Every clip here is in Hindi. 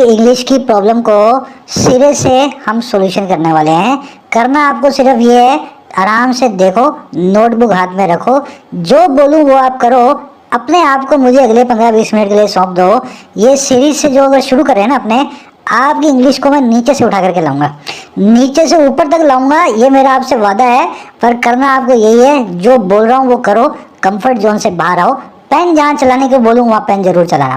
इंग्लिश की प्रॉब्लम को सिरे से हम सॉल्यूशन करने वाले हैं। करना आपको सिर्फ ये है, आराम से देखो, नोटबुक हाथ में रखो, जो बोलूँ वो आप करो। अपने आप को मुझे अगले 15-20 मिनट के लिए सौंप दो। ये सीरीज से जो अगर शुरू करें ना अपने, आपकी इंग्लिश को मैं नीचे से उठा करके लाऊंगा, नीचे से ऊपर तक लाऊंगा, ये मेरा आपसे वादा है। पर करना आपको यही है, जो बोल रहा हूँ वो करो, कंफर्ट जोन से बाहर आओ। पेन जहाँ चलाने को बोलूँ वहाँ पेन जरूर चलाना।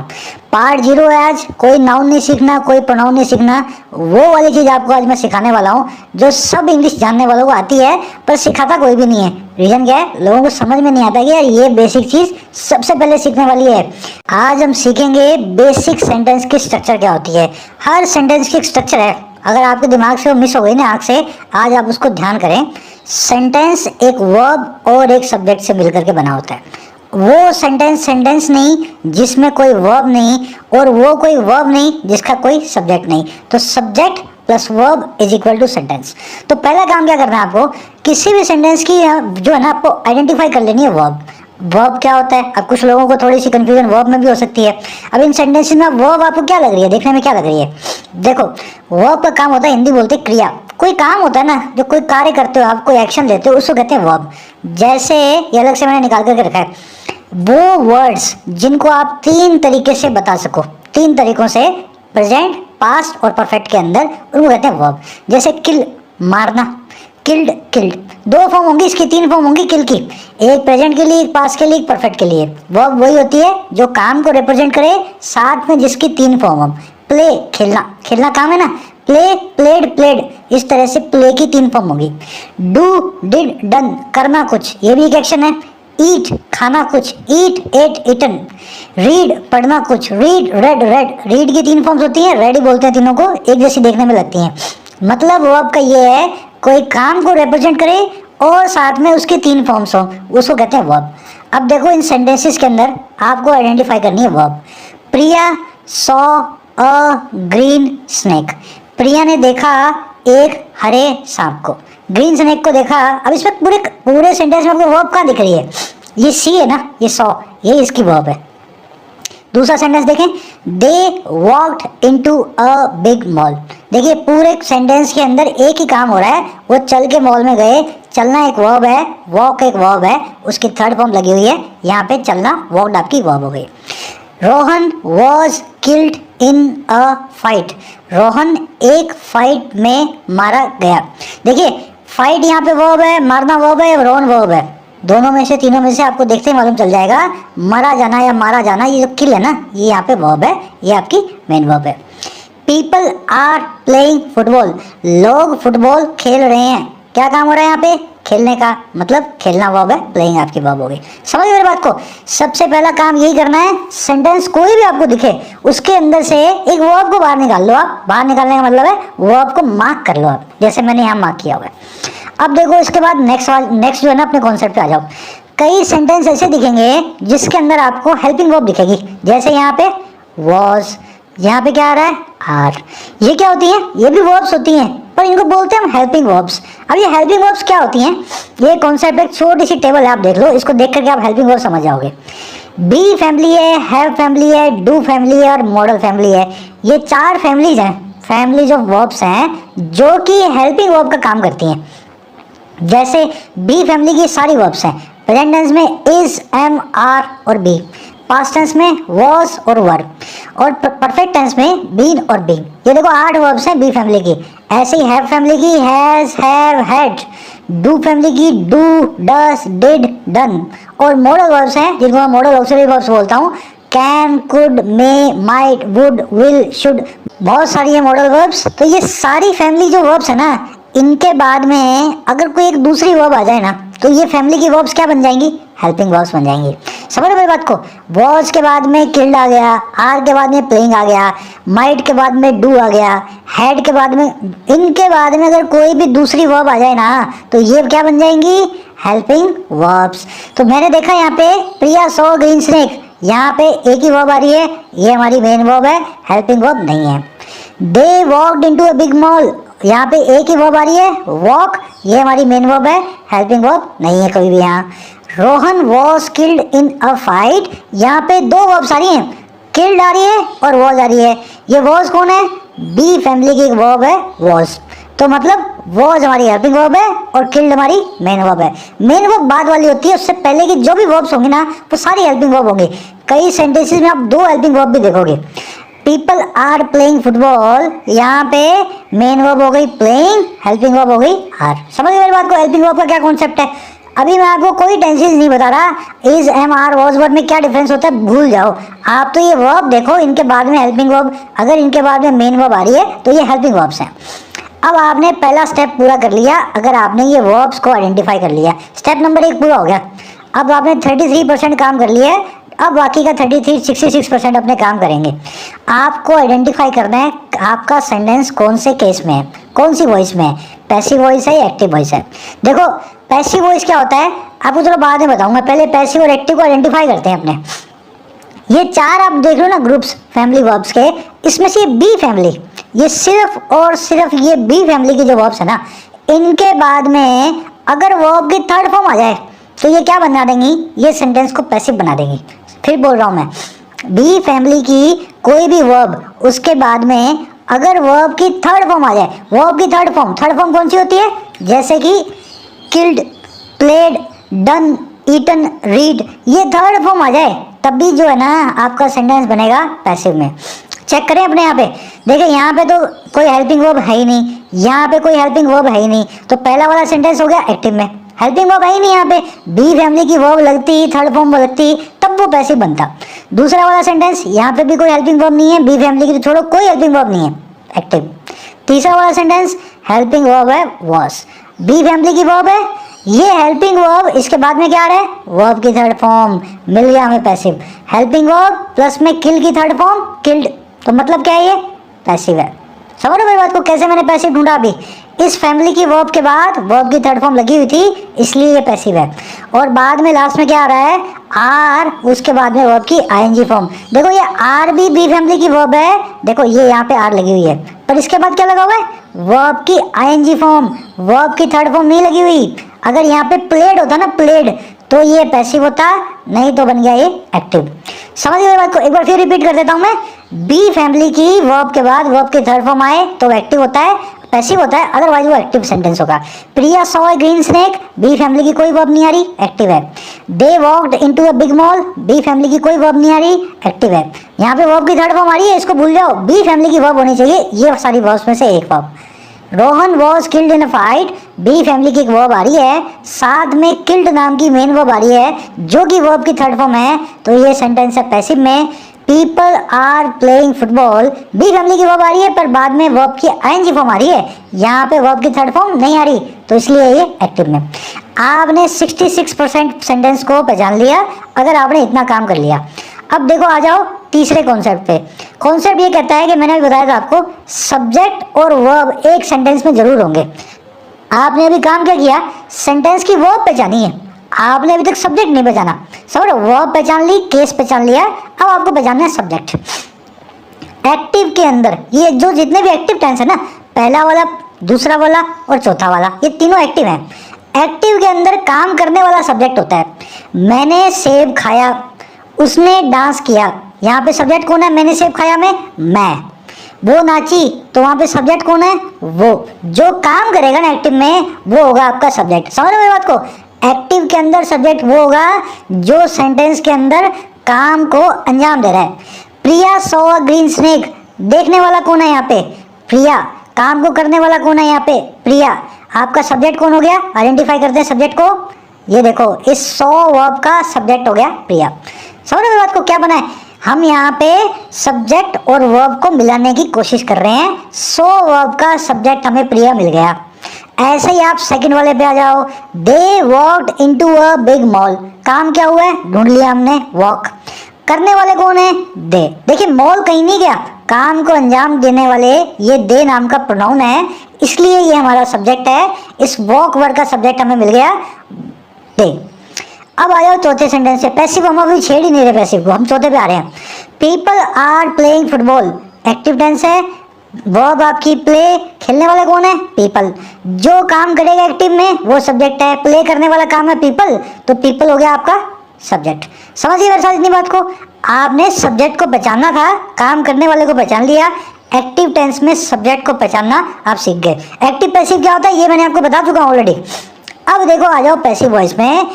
पार्ट 0 है आज, कोई नाउन नहीं सीखना, कोई प्रोनाउन नहीं सीखना। वो वाली चीज़ आपको आज मैं सिखाने वाला हूँ जो सब इंग्लिश जानने वालों को आती है, पर सिखाता कोई भी नहीं है। रीज़न क्या है, लोगों को समझ में नहीं आता कि यार ये बेसिक चीज़ सबसे पहले सीखने वाली है। आज हम सीखेंगे बेसिक सेंटेंस की स्ट्रक्चर क्या होती है। हर सेंटेंस की एक स्ट्रक्चर है, अगर आपके दिमाग से वो मिस हो गई ना आँख से, आज आप उसको ध्यान करें। सेंटेंस एक वर्ब और एक सब्जेक्ट से मिलकर के बना होता है। वो सेंटेंस नहीं जिसमें कोई वर्ब नहीं, और वो कोई वर्ब नहीं जिसका कोई सब्जेक्ट नहीं। तो subject plus verb is equal to sentence. तो पहला काम क्या करना है आपको, किसी भी सेंटेंस की जो है ना आपको आइडेंटिफाई कर लेनी है वर्ब। वर्ब क्या होता है, अब कुछ लोगों को थोड़ी सी कंफ्यूजन वर्ब में भी हो सकती है। अब इन सेंटेंसेस में वर्ब आपको क्या लग रही है, देखने में क्या लग रही है। देखो, वर्ब का काम होता है, हिंदी बोलते क्रिया। कोई काम होता है ना, जो कोई कार्य करते हो आप, कोई एक्शन लेते हो, उसको कहते हैं वर्ब। जैसे ये अलग से मैंने निकाल करके रखा है, वो वर्ड्स जिनको आप 3 तरीके से बता सको, 3 तरीकों से, प्रेजेंट, पास्ट और परफेक्ट के अंदर, उनको कहते हैं वर्ब। जैसे किल, मारना, किल्ड, किल्ड। 2 फॉर्म होंगी इसकी, 3 फॉर्म होंगी किल की, एक प्रेजेंट के लिए, एक पास्ट के लिए, एक परफेक्ट के लिए। वर्ब वही होती है जो काम को रिप्रेजेंट करे, साथ में जिसकी 3 फॉर्म हो। प्ले, खेलना, खेलना काम है ना, प्ले, प्लेड, प्लेड, इस तरह से प्ले की 3 फॉर्म होगी। डू, डिड, डन, करना कुछ, ये भी एक एक्शन है। ईट, खाना कुछ, ईट, एट, इटन। रीड, पढ़ना कुछ, रीड, रेड, रेड। रीड की 3 फॉर्म्स होती हैं, रेड बोलते हैं, तीनों को एक जैसी देखने में लगती हैं। मतलब वर्ब का ये है, कोई काम को रिप्रेजेंट करे और साथ में उसकी 3 फॉर्म्स हो, उसको कहते हैं वर्ब। अब देखो, इन सेंटेंसेस के अंदर आपको आइडेंटिफाई करनी है verb. Priya saw a green snake. Priya ने देखा एक हरे सांप को, ग्रीन स्नेक को देखा। अब इसमें पूरे सेंटेंस में आपको वर्ब कहाँ दिख रही है, ये सी है ना, ये सॉ, ये इसकी वर्ब है। दूसरा सेंटेंस देखें, they walked into a big mall. देखिए, पूरे सेंटेंस के अंदर एक ही काम हो रहा है, वो चल के मॉल में गए। चलना एक वर्ब है, वॉक एक वर्ब है, उसकी 3rd फॉर्म लगी हुई है यहाँ पे, चलना, वॉक्ड आपकी वर्ब हो गई। Rohan was killed in a fight. Rohan एक फाइट में मारा गया। देखिए, फाइट यहाँ पे वर्ब है, मारना वर्ब है, रोहन वर्ब है। दोनों में से, तीनों में से आपको देखते ही मालूम चल जाएगा, मरा जाना या मारा जाना, ये जो किल है ना, ये यहाँ पे वर्ब है, ये आपकी मेन वर्ब है। People are playing football. लोग फुटबॉल खेल रहे हैं। क्या काम हो रहा है यहाँ पे, खेलने का, मतलब खेलना वर्ब है, प्लेइंग आपकी वर्ब हो गई। समझ मेरी बात को। सबसे पहला काम यही करना है, सेंटेंस कोई भी आपको दिखे उसके अंदर से एक वर्ब को बाहर निकाल लो। आप बाहर निकालने का मतलब है वर्ब को मार्क कर लो आप, जैसे मैंने यहाँ मार्क किया हुआ है। अब देखो, इसके बाद नेक्स्ट जो है ना, अपने कॉन्सेप्ट पे आ जाओ। कई सेंटेंस ऐसे दिखेंगे जिसके अंदर आपको हेल्पिंग वर्ब दिखेगी, जैसे यहाँ पे वॉज, यहाँ पे क्या आ रहा है, आर। ये क्या होती हैं, ये भी वर्ब्स होती हैं, पर इनको बोलते हैं हम हेल्पिंग वर्ब्स। अब ये हेल्पिंग वर्ब्स क्या होती हैं, ये कॉन्सेप्ट एक छोटी सी टेबल है, आप देख लो, इसको देख करके आप हेल्पिंग वर्ब समझ जाओगे। बी फैमिली है, हैव फैमिली है, डू फैमिली है और मॉडल फैमिली है। ये 4 फैमिलीज हैं, फैमिलीज ऑफ वर्ब्स हैं जो कि हेल्पिंग वर्ब का काम करती हैं। जैसे बी फैमिली की सारी वर्ब्स हैं, प्रेजेंट टेंस में इज, एम, आर और बी, पास्ट टेंस में वॉज और वर, और परफेक्ट टेंस में बीन और बीइंग। ये देखो 8 वर्ब्स हैं बी फैमिली की। ऐसे ही हैव फैमिली की has, have, had. Do family की डू, डस, डिड, डन। और मॉडल वर्ब्स हैं जिनको मैं मॉडल ऑक्सिलरी वर्ब्स बोलता हूँ, can, could, may, might, would, will, should. बहुत सारी है मॉडल वर्ब्स। तो ये सारी फैमिली जो वर्ब्स है ना, इनके बाद में अगर कोई एक दूसरी वर्ब आ जाए ना, तो ये फैमिली की वर्ब्स क्या बन जाएंगी, हेल्पिंग वर्ब्स बन जाएंगी। समझ मेरी बात को। वॉज के बाद में किल्ड आ गया, आर के बाद में प्लेइंग आ गया, माइट के बाद में डू आ गया, हैड के बाद में, इनके बाद में अगर कोई भी दूसरी वर्ब आ जाए ना, तो ये क्या बन जाएंगी, हेल्पिंग वर्ब्स। तो मैंने देखा यहाँ पे प्रिया सॉ ग्रीन स्नेक, यहाँ पे एक ही वर्ब आ रही है, ये हमारी मेन वर्ब है, हेल्पिंग वर्ब नहीं है। They walked into a big mall, यहाँ पे एक ही वर्ब आ रही है, वॉक, ये हमारी मेन वर्ब है, हेल्पिंग वर्ब नहीं है कभी भी यहाँ। Rohan was killed in a fight, यहाँ पे 2 वर्ब्स आ रही हैं, किल्ड आ रही है और वॉज आ रही है। ये वॉज कौन है? बी फैमिली की एक वर्ब है वॉज। तो मतलब वॉज हमारी हेल्पिंग वर्ब है और किल्ड हमारी मेन वर्ब है। मेन वर्ब बाद वाली होती है, उससे पहले की जो भी वर्ब्स होंगी ना वो सारी हेल्पिंग वर्ब होंगी। कई सेंटेंसेस में आप दो हेल्पिंग वर्ब भी देखोगे। पीपल आर प्लेइंग फुटबॉल, यहाँ पे मेन वर्ब हो गई प्लेइंग, हेल्पिंग वर्ब हो गई आर। समझ गए मेरी बात को? हेल्पिंग वर्ब का क्या कॉन्सेप्ट है? अभी मैं आपको कोई टेंसेस नहीं बता रहा, is am are was verb में क्या डिफरेंस होता है भूल जाओ। आप तो ये वर्ब देखो, इनके बाद में हेल्पिंग वर्ब, अगर इनके बाद में मेन वर्ब आ रही है तो ये हेल्पिंग वर्ब्स हैं। अब आपने पहला स्टेप पूरा कर लिया, अगर आपने ये वर्ब्स को आइडेंटिफाई कर लिया, स्टेप नंबर 1 पूरा हो गया। अब आपने 33% काम कर लिया है, अब बाकी का 66% अपने काम करेंगे। आपको आइडेंटिफाई करना है आपका सेंटेंस कौन से केस में है, कौन सी वॉइस में है, पैसिव वॉइस है या एक्टिव वॉइस है। देखो पैसिव वॉइस क्या होता है आपको चलो बाद में बताऊंगा, पहले पैसिव और एक्टिव को आइडेंटिफाई करते हैं अपने। ये चार आप देख लो ना ग्रुप्स फैमिली वर्ब्स के, इसमें से बी फैमिली, ये सिर्फ और सिर्फ ये बी फैमिली की जो वर्ब्स है ना, इनके बाद में अगर वर्ब की थर्ड फॉर्म आ जाए तो ये क्या बना देंगी, ये सेंटेंस को पैसिव बना देंगी। फिर बोल रहा हूँ मैं, बी फैमिली की कोई भी वर्ब उसके बाद में अगर वर्ब की थर्ड फॉर्म आ जाए, वर्ब की थर्ड फॉर्म कौन सी होती है, जैसे कि killed, played, done, eaten, read, ये थर्ड फॉर्म आ जाए तब भी जो है ना आपका सेंटेंस बनेगा पैसिव में। चेक करें अपने यहाँ पे, देखिए यहाँ पे तो कोई हेल्पिंग वर्ब है ही नहीं, यहाँ पे कोई हेल्पिंग वर्ब है ही नहीं, तो पहला वाला सेंटेंस हो गया एक्टिव में, हेल्पिंग वर्ब है ही नहीं यहाँ पे, बी फैमिली की वर्ब लगती, थर्ड फॉर्म लगती तब वो पैसिव बनता। दूसरा वाला सेंटेंस यहाँ पे भी कोई हेल्पिंग वर्ब नहीं है, बी फैमिली की तो छोड़ो कोई हेल्पिंग वर्ब नहीं है, एक्टिव। तीसरा वाला सेंटेंस हेल्पिंग वर्ब है वॉस, बी फैमिली की वर्ब है, ये हेल्पिंग वर्ब, इसके बाद में क्या आ रहा है, वर्ब की थर्ड फॉर्म, मिल गया हमें पैसिव। हेल्पिंग वर्ब प्लस में किल की थर्ड फॉर्म किल्ड, तो मतलब क्या है ये पैसिव है। समझ रहे हो मेरी बात को, कैसे मैंने पैसिव ढूंढा अभी, इस फैमिली की वर्ब के बाद वर्ब की थर्ड फॉर्म लगी हुई थी इसलिए ये पैसिव है। और बाद में लास्ट में क्या आ रहा है, आर, उसके बाद में वर्ब की आईएनजी फॉर्म। देखो ये आर भी बी फैमिली की वर्ब है, देखो ये यहाँ पे आर लगी हुई है, पर इसके बाद क्या लगा हुआ है, वर्ब की आईएनजी फॉर्म, वर्ब की थर्ड फॉर्म नहीं लगी हुई। अगर यहाँ पे प्लेड होता ना, प्लेड, तो ये पैसिव होता, नहीं तो बन गया ये एक्टिव। समझ गए बात को, एक बार फिर रिपीट कर देता हूँ मैं, बी फैमिली की वर्ब के बाद वर्ब की थर्ड फॉर्म आए तो एक्टिव होता है, पैसिव होता है, अदरवाइज वो एक्टिव सेंटेंस होगा। Priya saw a green snake, be family की कोई वर्ब नहीं आ रही, एक्टिव है। They walked into a big mall, be family की कोई वर्ब नहीं आ रही, एक्टिव है। यहाँ पे वर्ब की थर्ड फॉर्म आ रही है, इसको भूल जाओ, बी फैमिली की वर्ब होनी चाहिए, ये सारी वर्ब्स में से एक verb. Rohan was killed in a fight, B family की एक वर्ब आ रही है, साथ में किल्ड नाम की मेन वर्ब आ रही है जो कि वर्ब की थर्ड फॉर्म है, तो ये सेंटेंस है पैसिव में। People are playing football, B family की वर्ब आ रही है पर बाद में वर्ब की आईएनजी फॉर्म आ रही है, यहाँ पे वर्ब की थर्ड फॉर्म नहीं आ रही तो इसलिए ये एक्टिव में। आपने 66% सेंटेंस को पहचान लिया अगर आपने इतना काम कर लिया। अब देखो आ जाओ तीसरे कॉन्सेप्ट पे। कॉन्सेप्ट ये कहता है कि मैंने अभी बताया था आपको, सब्जेक्ट और वर्ब एक सेंटेंस में जरूर होंगे। आपने अभी काम क्या किया, सेंटेंस की वर्ब पहचानी है, आपने अभी तक सब्जेक्ट नहीं पहचाना। समझो, वर्ब पहचान ली, केस पहचान लिया, अब आपको पहचानना है सब्जेक्ट। एक्टिव के अंदर ये जो जितने भी एक्टिव टेंस है ना, पहला वाला, दूसरा वाला और चौथा वाला, ये तीनों एक्टिव हैं। एक्टिव के अंदर काम करने वाला सब्जेक्ट होता है। मैंने सेब खाया, उसने डांस किया, यहाँ पे सब्जेक्ट कौन है, मैंने सेब खाया में, मैं। वो नाची, तो वहाँ पे सब्जेक्ट कौन है, वो। जो काम करेगा ना एक्टिव में वो होगा आपका सब्जेक्ट। समझ रहे हो बात को, एक्टिव के अंदर सब्जेक्ट वो होगा जो सेंटेंस के अंदर काम को अंजाम दे रहा है। प्रिया सॉ अ ग्रीन स्नेक, देखने वाला कौन है यहाँ पे, प्रिया। काम को करने वाला कौन है यहाँ पे, प्रिया। आपका सब्जेक्ट कौन हो गया, आइडेंटिफाई करते हैं सब्जेक्ट को, ये देखो इस सॉ वर्ब का सब्जेक्ट हो गया प्रिया। समझ रहे हो बात को, क्या बना है, हम यहाँ पे सब्जेक्ट और वर्ब को मिलाने की कोशिश कर रहे हैं। सो वर्ब का सब्जेक्ट हमें प्रिया मिल गया। ऐसे ही आप सेकंड वाले पे आ जाओ, they walked into a big mall, काम क्या हुआ है, ढूंढ लिया हमने, वॉक। करने वाले कौन है, दे। देखिए मॉल कहीं नहीं गया, काम को अंजाम देने वाले ये दे नाम का प्रोनाउन है, इसलिए ये हमारा सब्जेक्ट है। इस वॉक वर्ड का सब्जेक्ट हमें मिल गया दे। अब आ जाओ चौथे सेंटेंस से। पैसिव हम अभी छेड़ ही नहीं रहे, पैसिव को हम चौथे पे आ रहे हैं। People are playing football, active tense है, वर्ब आपकी प्ले, खेलने वाला कौन है, पीपल। जो काम करेगा एक्टिव में वो सब्जेक्ट है, प्ले करने वाला काम है पीपल, तो पीपल हो गया आपका सब्जेक्ट। समझिए मेरे साथ इतनी बात को, आपने सब्जेक्ट को पहचानना था, काम करने वाले को पहचान लिया, एक्टिव टेंस में सब्जेक्ट को पहचानना आप सीख गए। एक्टिव पैसिव क्या होता है ये मैंने आपको बता चुका हूँ ऑलरेडी। अब देखो आ जाओ पैसिव वॉइस में।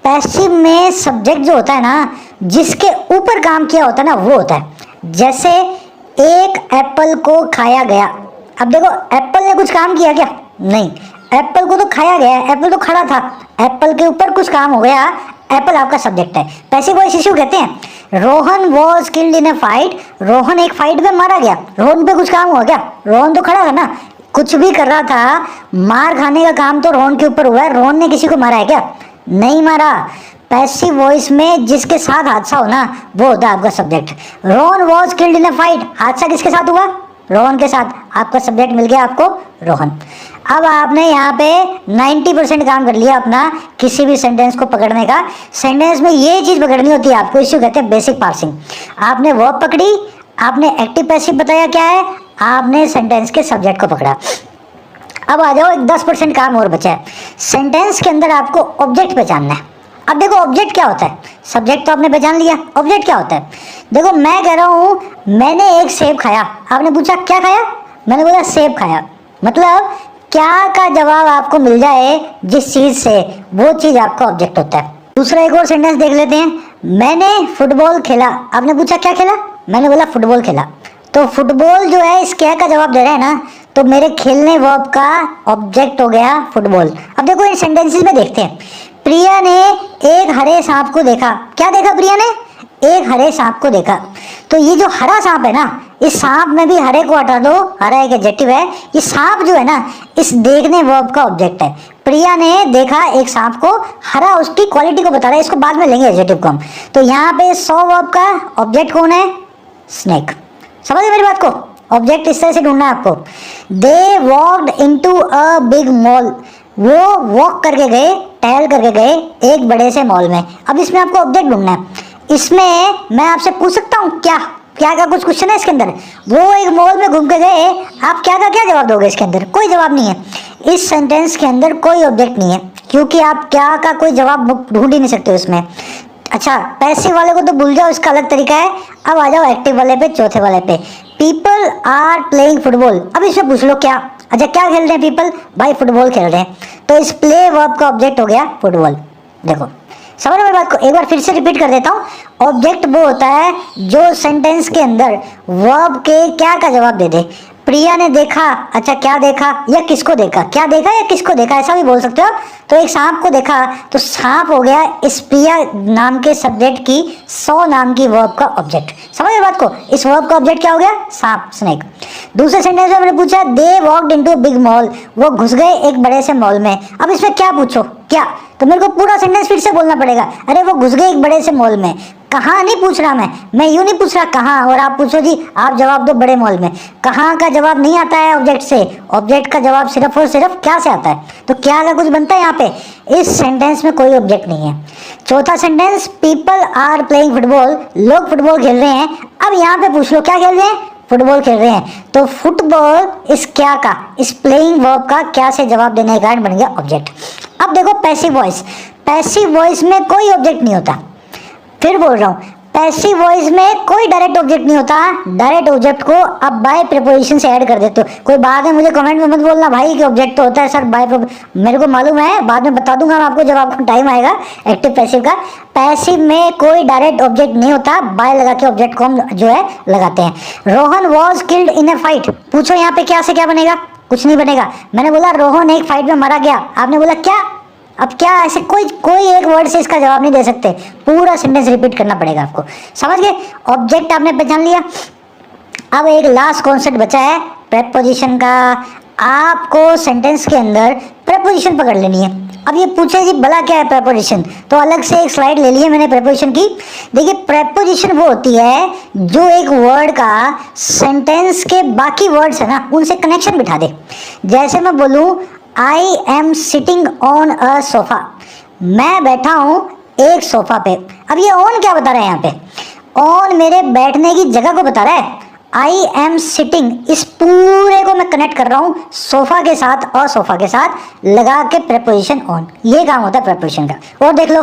पैसिव में सब्जेक्ट जो होता है ना, जिसके ऊपर काम किया होता है ना, वो होता है। जैसे एक एप्पल को खाया गया। अब देखो एप्पल ने कुछ काम किया क्या? नहीं, एप्पल को तो खाया गया, एप्पल तो खड़ा था, एप्पल के ऊपर कुछ काम हो गया, एप्पल आपका सब्जेक्ट है। पैसिव वॉइस इश्यू कहते हैं। Rohan was killed in A fight, Rohan एक फाइट में मारा गया। रोहन पे कुछ काम हुआ क्या? रोहन तो खड़ा था ना, कुछ भी कर रहा था, मार खाने का काम तो रोहन के ऊपर हुआ है। रोहन ने किसी को मारा है क्या? नहीं मारा। पैसिव वॉइस में जिसके साथ हादसा हो ना, वो होता है आपका subject. Rohan was killed in A fight, हादसा किसके साथ हुआ? रोहन के साथ। आपका सब्जेक्ट मिल गया आपको रोहन। अब आपने यहाँ पे 90% काम कर लिया अपना किसी भी सेंटेंस को पकड़ने का। सेंटेंस में ये चीज़ पकड़नी होती है आपको, इसी को कहते हैं बेसिक पार्सिंग। आपने वर्ब पकड़ी, आपने एक्टिव पैसिव बताया क्या है, आपने सेंटेंस के सब्जेक्ट को पकड़ा। अब आ जाओ, एक 10% काम और बचा है। सेंटेंस के अंदर आपको ऑब्जेक्ट पहचानना है। अब देखो ऑब्जेक्ट क्या होता है, सब्जेक्ट तो आपने पहचान लिया, ऑब्जेक्ट क्या होता है। देखो मैं कह रहा हूँ मैंने एक सेब खाया, आपने पूछा क्या खाया, मैंने बोला सेब खाया। मतलब क्या का जवाब आपको मिल जाए जिस चीज़ से, वो चीज़ आपका ऑब्जेक्ट होता है। दूसरा एक और सेंटेंस देख लेते हैं। मैंने फुटबॉल खेला, आपने पूछा क्या खेला, मैंने बोला फुटबॉल खेला। तो फुटबॉल जो है इस क्या का जवाब दे रहा है ना, तो मेरे खेलने वर्ब का ऑब्जेक्ट हो गया फुटबॉल। अब देखो इन सेंटेंसेस में देखते हैं। प्रिया ने एक हरे सांप को देखा। क्या देखा प्रिया ने? एक हरे सांप को देखा। तो ये जो हरा सांप है ना, इस सांप में भी हरे को हटा दो, हरा एक एडजेक्टिव है। ये सांप जो है ना, इस देखने वर्ब का ऑब्जेक्ट है। प्रिया ने देखा एक सांप को, हरा उसकी क्वालिटी को बता रहा है, इसको बाद में लेंगे एडजेक्टिव को हम। तो यहाँ पे सॉ वर्ब का ऑब्जेक्ट कौन है? स्नेक। समझे मेरी बात को? ऑब्जेक्ट इस तरह से ढूंढना है आपको। They walked into a big mall, वो वॉक करके गए, टहल करके गए एक बड़े से मॉल में। अब इसमें आपको ऑब्जेक्ट ढूंढना है। इसमें मैं आपसे पूछ सकता हूँ क्या क्या का कुछ क्वेश्चन है इसके अंदर। वो एक मॉल में घूम के गए, आप क्या का क्या जवाब दोगे? इसके अंदर कोई जवाब नहीं है। इस सेंटेंस के अंदर कोई ऑब्जेक्ट नहीं है, क्योंकि आप क्या का कोई जवाब ढूंढ ही नहीं सकते उसमें। अच्छा, पैसिव वाले को तो भूल जाओ, इसका अलग तरीका है। अब आ जाओ एक्टिव वाले पे, चौथे वाले पे। People are playing football. अब इसमें पूछ लो क्या? अच्छा क्या खेल रहे हैं पीपल? भाई फुटबॉल खेल रहे हैं। तो इस प्ले वर्ब का ऑब्जेक्ट हो गया फुटबॉल। देखो समझ रहे बात को? एक बार फिर से रिपीट कर देता हूँ। ऑब्जेक्ट वो होता है जो सेंटेंस के अंदर वर्ब के क्या का जवाब दे दे। प्रिया ने देखा, अच्छा क्या देखा या किसको देखा? क्या देखा या किसको देखा, ऐसा भी बोल सकते हो। तो एक सांप को देखा, तो सांप हो गया इस प्रिया नाम के सब्जेक्ट की सौ नाम की वर्ब का ऑब्जेक्ट। समझ रहे बात को? इस वर्ब का ऑब्जेक्ट क्या हो गया? सांप, स्नेक। दूसरे सेंटेंस में मैंने पूछा they walked into a big mall, वो घुस गए एक बड़े से मॉल में। अब इसमें क्या पूछो क्या, तो मेरे को पूरा सेंटेंस फिर से बोलना पड़ेगा। अरे वो घुस गए एक बड़े से मॉल में, कहाँ नहीं पूछ रहा मैं यूं नहीं पूछ रहा कहाँ, और आप पूछो जी आप जवाब दो बड़े मॉल में। कहाँ का जवाब नहीं आता है ऑब्जेक्ट से, ऑब्जेक्ट का जवाब सिर्फ और सिर्फ क्या से आता है। तो क्या का कुछ बनता है यहाँ पे? इस सेंटेंस में कोई ऑब्जेक्ट नहीं है। चौथा sentence, people are playing football, लोग फुटबॉल खेल रहे हैं। अब यहाँ पे पूछ लो क्या खेल रहे हैं? फुटबॉल खेल रहे हैं। तो फुटबॉल इस क्या का, इस प्लेइंग वर्ब का क्या से जवाब देने का कारण बन गया ऑब्जेक्ट। अब देखो पैसिव वॉइस, पैसिव वॉइस में कोई ऑब्जेक्ट नहीं होता। फिर बोल रहा हूँ, पैसिव वॉइस में कोई डायरेक्ट ऑब्जेक्ट नहीं होता। डायरेक्ट ऑब्जेक्ट को आप बाय प्रीपोजिशन से ऐड कर देते हो। कोई बाद में मुझे कमेंट में मत बोलना भाई कि ऑब्जेक्ट तो होता है सर बाय, मेरे को मालूम है, बाद में बता दूंगा मैं आपको जब आपको टाइम आएगा एक्टिव पैसिव का। पैसिव में कोई डायरेक्ट ऑब्जेक्ट नहीं होता, बाय लगा के ऑब्जेक्ट को हम जो है लगाते हैं। Rohan was killed in A fight, पूछो यहाँ पे क्या से क्या बनेगा? कुछ नहीं बनेगा। मैंने बोला रोहन एक फाइट में मारा गया, आपने बोला क्या? अब क्या ऐसे कोई एक वर्ड से इसका जवाब नहीं दे सकते, पूरा सेंटेंस रिपीट करना पड़ेगा आपको। समझ गए? ऑब्जेक्ट आपने पहचान लिया। अब एक लास्ट कॉन्सेप्ट बचा है प्रेपोजिशन का। आपको सेंटेंस के अंदर प्रेपोजिशन पकड़ लेनी है। अब ये पूछे जी भला क्या है प्रेपोजिशन, तो अलग से एक स्लाइड ले ली है मैंने प्रेपोजिशन की। देखिए प्रेपोजिशन वो होती है जो एक वर्ड का सेंटेंस के बाकी वर्ड्स है ना उनसे कनेक्शन बिठा दे। जैसे मैं बोलूँ I am sitting on a sofa, मैं बैठा हूँ एक सोफा पे। अब ये ऑन क्या बता रहा है यहाँ पे? ऑन मेरे बैठने की जगह को बता रहा है। आई एम सिटिंग, इस पूरे को मैं कनेक्ट कर रहा हूँ सोफा के साथ और सोफा के साथ लगा के प्रेपोजिशन ऑन। ये काम होता है प्रेपोजिशन का। और देख लो,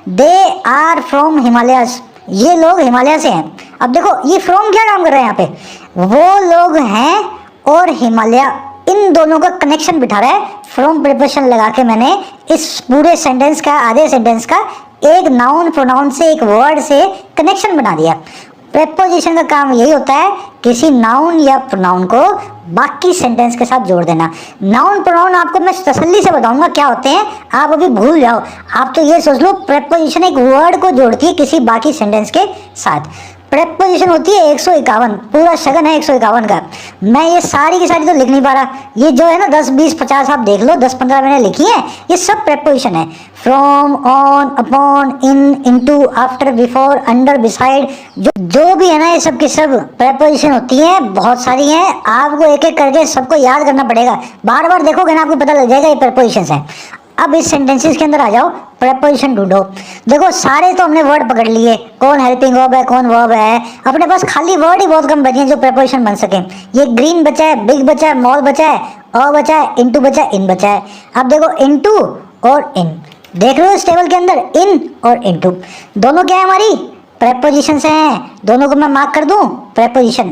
दे आर फ्रॉम हिमालयाज, ये लोग हिमालय से हैं। अब देखो ये फ्रॉम क्या काम कर रहे हैं यहाँ पे, वो लोग हैं और हिमालय, इन दोनों का कनेक्शन बिठा रहा है। फ्रॉम प्रेपोजिशन लगा के मैंने इस पूरे सेंटेंस का, आधे सेंटेंस का एक नाउन प्रोनाउन से, एक वर्ड से कनेक्शन बना दिया। प्रेपोजिशन का काम यही होता है किसी नाउन या प्रोनाउन को बाकी सेंटेंस के साथ जोड़ देना। नाउन प्रोनाउन आपको मैं तसल्ली से बताऊंगा क्या होते हैं, आप अभी भूल जाओ। आप तो ये सोच लो प्रेपोजिशन एक वर्ड को जोड़ती है किसी बाकी सेंटेंस के साथ। प्रेपोजिशन होती है 151, पूरा शगन है 151 का। मैं ये सारी की सारी तो लिख नहीं पा रहा, ये जो है ना 10 20 50 आप देख लो, 10-15 मैंने लिखी है, ये सब प्रेपोजिशन है। From, on, upon, in, into, after, before, under, beside, जो भी है ना ये सब की सब प्रेपोजिशन होती हैं, बहुत सारी हैं। आपको एक एक करके सबको याद करना पड़ेगा, बार बार देखोगे ना आपको पता लग जाएगा ये प्रेपोजिशन है। अब इस सेंटेंसेस के अंदर आ जाओ, प्रेपोजिशन ढूंढो। देखो सारे तो हमने वर्ड पकड़ लिए, कौन हेल्पिंग वर्ब है, कौन वर्ब है, अपने पास खाली वर्ड ही बहुत कम बचे हैं जो प्रेपोजिशन बन सके। ये ग्रीन बचा है, बिग बचा है, मॉल बचा है, बचा है, इनटू बचा है, इन बचा है। अब देखो इनटू और इन, देख रहे हो इस टेबल के अंदर इन और इनटू दोनों क्या है, हमारी प्रेपोजिशन से हैं। दोनों को मैं मार्क कर दूं प्रेपोजिशन।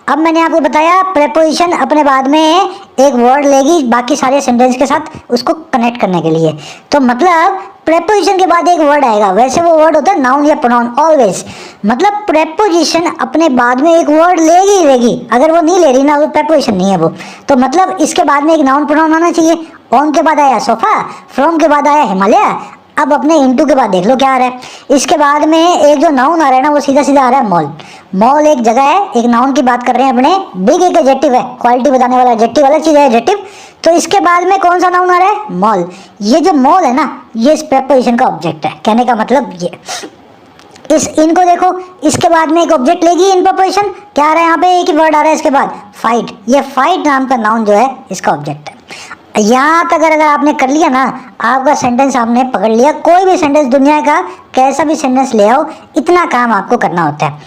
अब मैंने आपको बताया प्रेपोजिशन अपने बाद में एक वर्ड लेगी बाकी सारे सेंटेंस के साथ उसको कनेक्ट करने के लिए। तो मतलब प्रेपोजिशन के बाद एक वर्ड आएगा, वैसे वो वर्ड होता है नाउन या प्रोनाउन ऑलवेज। मतलब प्रेपोजिशन अपने बाद में एक वर्ड लेगी ही लेगी, अगर वो नहीं ले रही ना वो प्रेपोजिशन नहीं है वो। तो मतलब इसके बाद में एक नाउन प्रोनाउन आना चाहिए। ऑन के बाद आया सोफा, फ्रॉम के बाद आया हिमालय, अब अपने इनटू के बाद देख लो क्या आ रहा है। इसके बाद में एक जो नाउन आ रहा है ना वो सीधा सीधा आ रहा है मॉल। मॉल एक जगह है, एक नाउन की बात कर रहे हैं अपने। बिग एक एडजेक्टिव है, क्वालिटी बताने वाला एडजेक्टिव, अलग चीज है एडजेक्टिव। तो इसके बाद में कौन सा नाउन आ रहा है, मॉल। ये जो मॉल है ना ये इस प्रेपोजिशन का ऑब्जेक्ट है। कहने का मतलब ये, इस इन को देखो, इसके बाद में एक ऑब्जेक्ट लेगी इन प्रेपोजिशन, क्या आ रहा है यहाँ पे, एक ही वर्ड आ रहा है इसके बाद फाइट। ये फाइट नाम का नाउन जो है इसका ऑब्जेक्ट है। यहाँ तक अगर आपने कर लिया ना, आपका सेंटेंस आपने पकड़ लिया। कोई भी सेंटेंस दुनिया का कैसा भी सेंटेंस ले आओ, इतना काम आपको करना होता है।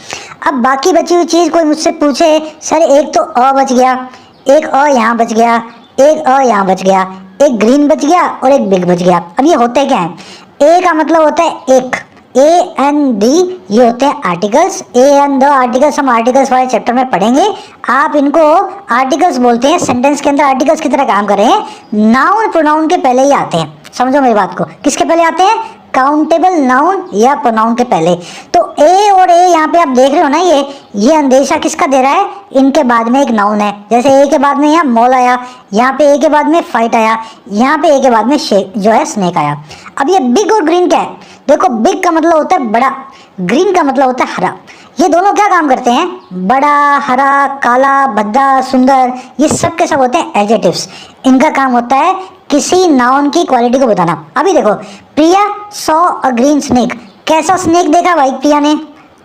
अब बाकी बची हुई चीज़ कोई मुझसे पूछे, सर एक तो अ बच गया, एक अ यहाँ बच गया, एक अ यहाँ बच गया, एक ग्रीन बच गया और एक बिग बच गया। अब ये होते क्या है, ए का मतलब होता है एक, ए एन डी, ये होते हैं articles. A an the articles हम आर्टिकल्स वाले चैप्टर में पढ़ेंगे। आप इनको आर्टिकल्स बोलते हैं, सेंटेंस के अंदर आर्टिकल्स की तरह काम कर रहे हैं। नाउन प्रोनाउन के पहले ही आते हैं, समझो मेरी बात को। किसके पहले आते हैं, काउंटेबल नाउन या प्रोनाउन के पहले। तो ए और ए यहाँ पे आप देख रहे हो ना, ये अंदेशा किसका दे रहा है, इनके बाद में एक नाउन है। जैसे ए के बाद में यहाँ मॉल आया, यहाँ पे ए के बाद में फाइट आया, यहाँ पे ए के बाद में जो है स्नेक आया। अब ये बिग और ग्रीन क्या है, देखो बिग का मतलब होता है बड़ा, ग्रीन का मतलब होता है हरा। ये दोनों क्या काम करते हैं, बड़ा, हरा, काला, भद्दा, सुंदर, ये सब के सब होते हैं एडजेक्टिव्स। इनका काम होता है किसी नाउन की क्वालिटी को बताना। अभी देखो, प्रिया सॉ अ ग्रीन स्नेक, कैसा स्नेक देखा भाई प्रिया ने,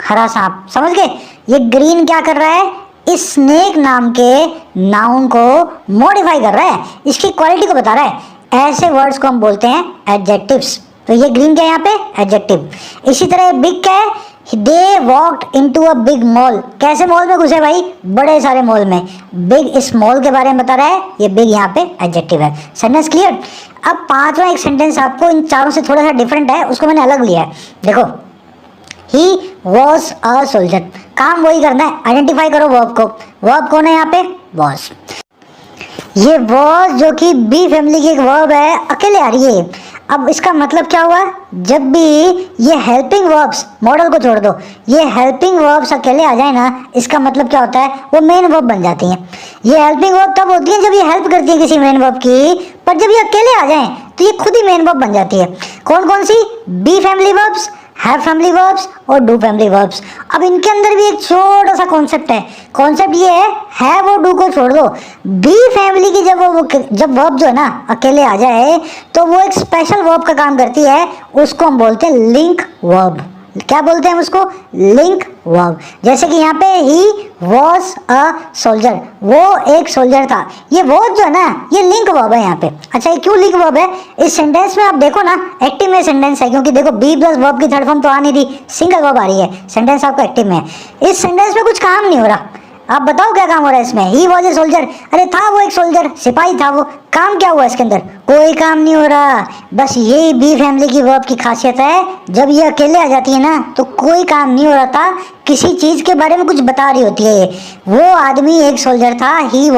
हरा सांप, समझ गए। ये ग्रीन क्या कर रहा है, इस स्नेक नाम के नाउन को मॉडिफाई कर रहा है, इसकी क्वालिटी को बता रहा है। ऐसे वर्ड्स को हम बोलते हैं एडजेक्टिव्स। तो ये ग्रीन क्या है यहाँ पे, एडजेक्टिव। इसी तरह बिग क्या है, they walked into a big mall, कैसे मॉल में घुसे भाई, बड़े सारे मॉल में। बिग इस मॉल के बारे में बता रहा है, ये बिग यहाँ पे एडजेक्टिव है। Sentence clear. अब पांचवा एक सेंटेंस आपको इन चारों से थोड़ा सा डिफरेंट है, उसको मैंने अलग लिया है। देखो, ही वॉज अ सोल्जर, काम वही करना है, आइडेंटिफाई करो वर्ब को। वर्ब कौन है यहाँ पे, वॉज। ये वॉज जो कि बी फैमिली की एक वर्ब है, अकेले आ रही है। अब इसका मतलब क्या हुआ, जब भी ये हेल्पिंग वर्ब्स, मॉडल को छोड़ दो, ये हेल्पिंग वर्ब्स अकेले आ जाए ना, इसका मतलब क्या होता है, वो मेन वर्ब बन जाती हैं। ये हेल्पिंग वर्ब तब होती है जब ये हेल्प करती है किसी मेन वर्ब की, पर जब ये अकेले आ जाएं तो ये खुद ही मेन वर्ब बन जाती है। कौन कौन सी, be family verbs, have family verbs और डू फैमिली वर्ब्स। अब इनके अंदर भी एक छोटा सा कॉन्सेप्ट है। कॉन्सेप्ट ये है, हैव और डू को छोड़ दो, बी फैमिली की जब वर्ब जो है ना अकेले आ जाए तो वो एक स्पेशल वर्ब का काम करती है, उसको हम बोलते हैं लिंक वर्ब। क्या बोलते हैं उसको, लिंक वर्ब। जैसे कि यहाँ पे ही वॉज अ सोल्जर, वो एक सोल्जर था। ये वॉज जो है ना ये लिंक वर्ब है यहाँ पे। अच्छा, ये क्यों लिंक वर्ब है, इस सेंटेंस में आप देखो ना एक्टिव में सेंटेंस है, क्योंकि देखो बी प्लस वर्ब की थर्ड फॉर्म तो आ नहीं रही, सिंगल वर्ब आ रही है, सेंटेंस आपका एक्टिव में है। इस सेंटेंस में कुछ काम नहीं हो रहा, आप बताओ क्या काम हो रहा है इसमें? He was a soldier. अरे था वो एक सोल्जर, सिपाही था वो। काम क्या हुआ इसके अंदर? कोई काम नहीं हो रहा। बस यही बी फैमिली की वर्ब की खासियत है, जब ये अकेले आ जाती है ना तो कोई काम नहीं हो रहा था, किसी चीज के बारे में कुछ बता रही होती है। वो आदमी एक सोल्जर था, ही